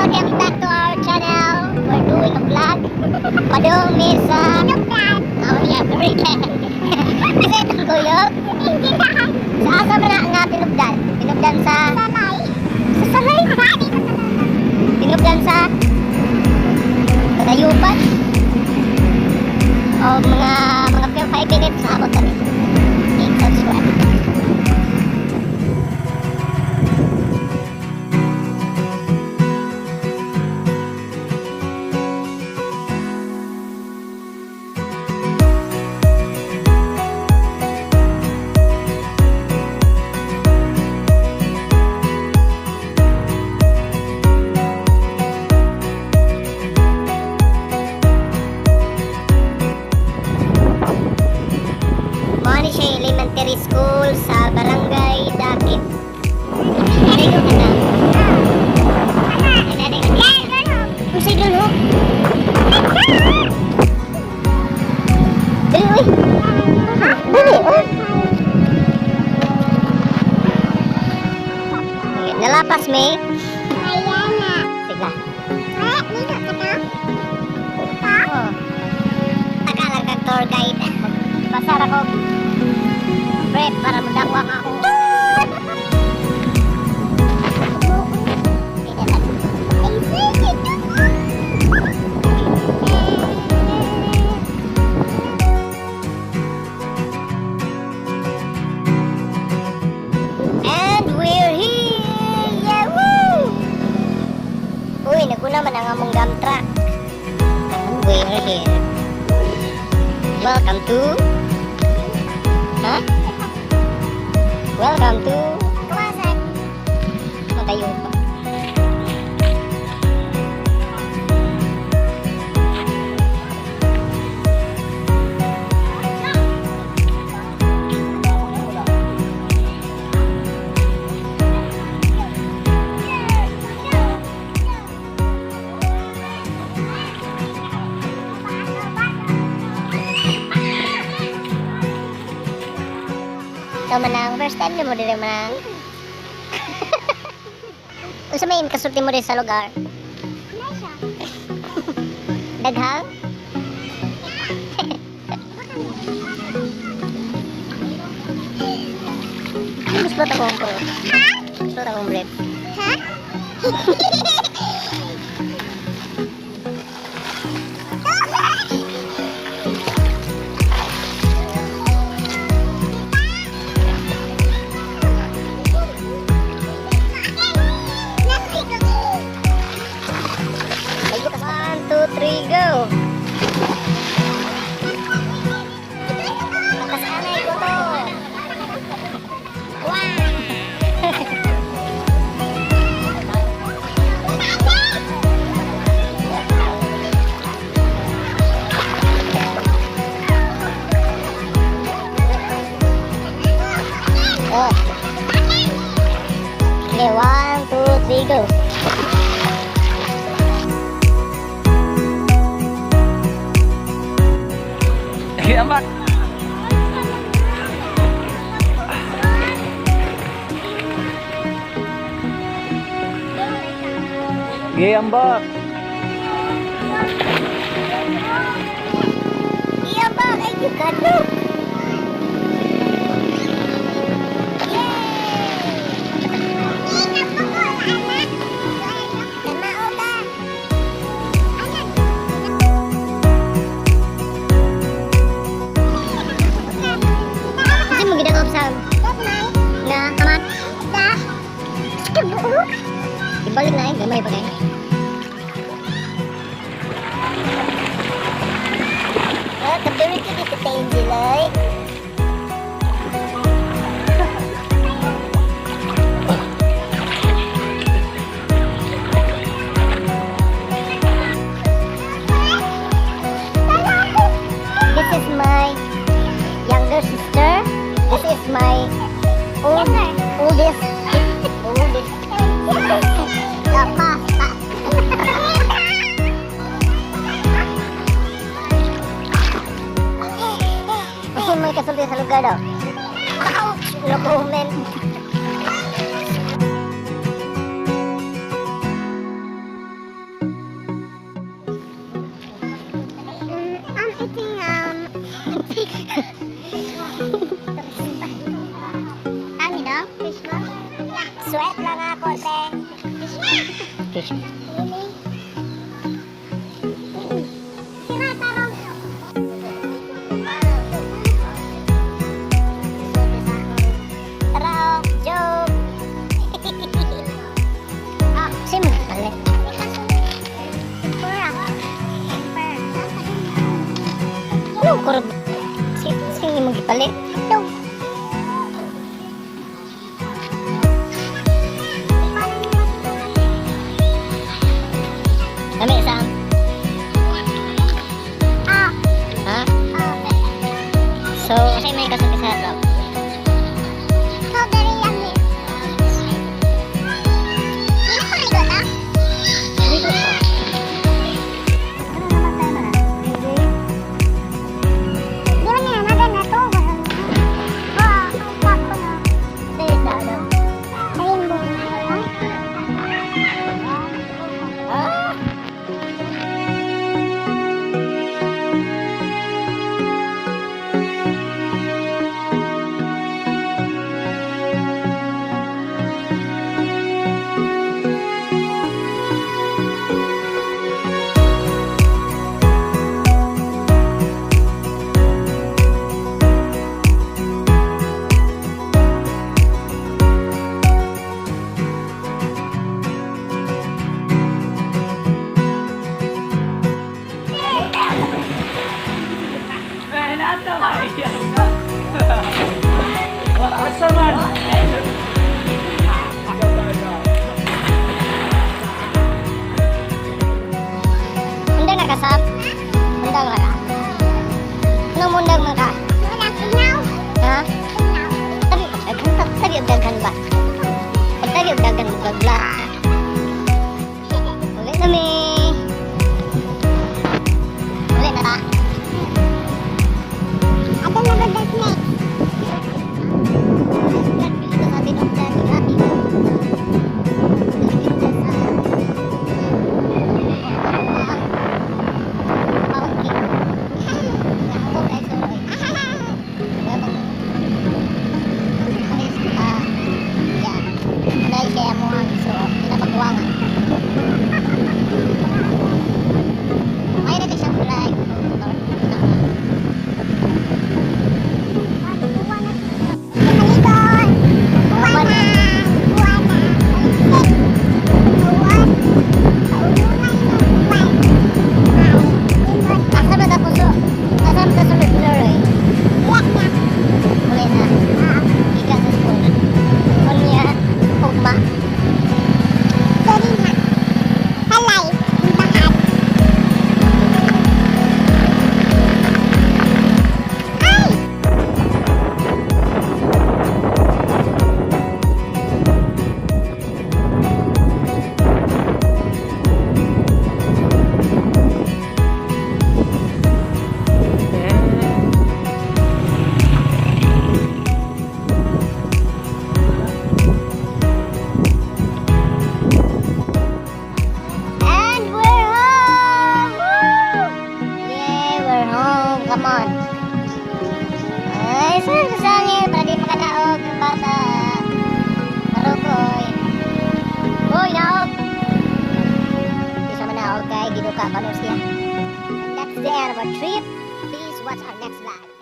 welcome back to our channel. We're doing a vlog. Padong is tinugdan. Oh yeah, correct. Kasi itong gulog. Sa asa man nga tinugdan? Tinugdan sa salay. Sa salay? Tinugdan sa Dayupan. O mga 5 minutes na abot kami. Subscribe. Mani siya elementary school sa Barangay Dakit. Ano yung kata? Kung sa'yo doon ho? Dali, uy! Dali, uy! Nalapas, May? Ayan na. Sige. Dito ka na? Oo. Tagalang ka tour guide. Pasara ko bread para madakwa ka ako. And we're here! Yeah, woo! Uy, naguna man ang among dump truck. We're here. Welcome to Welcome to Kawasan. Matayo pa. Ikaw manang, first time mo din manang. Unsa may kasulti mo din sa lugar? Daghang? Gusto ba akong bro? Gusto ba akong bread? Ha? Go! Makasanay ko to! Wow! Oh! Okay, 1, 2, 3, go! Ambak. Ambak. Ambak, ay juga tuh. Na, aman. Dah. Ibalik na gamay pa kayo. Katulad ko dito tayo dilay. This is my younger sister. This is my oldest. Pasta. Kasi may kasulti sa lugar daw. Ouch! No comment. Sweat lang ako, te. Fish. Tara, oh, joke. Ah, sino palit? Ano kurog? Sino mo gipalit? Ito. Dami, Sam. Ha? So, kasi may kasama sa harap. Oh, very yummy. Hindi pa rin na? Hindi ko pa. Ano naman tayo na? Di ba niya naman na to? Oo, pag ko na. Dahil dalo. Rainbow na. Ah! Mundag na ka, Sam? Mundag na ka? Anong mundag mo ka? Ha? Tabi og daghan ba? Pag tabi og daghan mo gagla. Ulit na mi. Ulit na ka? Ato na ba das next? Sabi ng daging happy. Come on. Ay, saan niya? Para di makadaog ng bata. Marukoy. Uy, naog. Di sa manaog kay Ginuka Panos niya. And that's the end of our trip. Please watch our next vlog.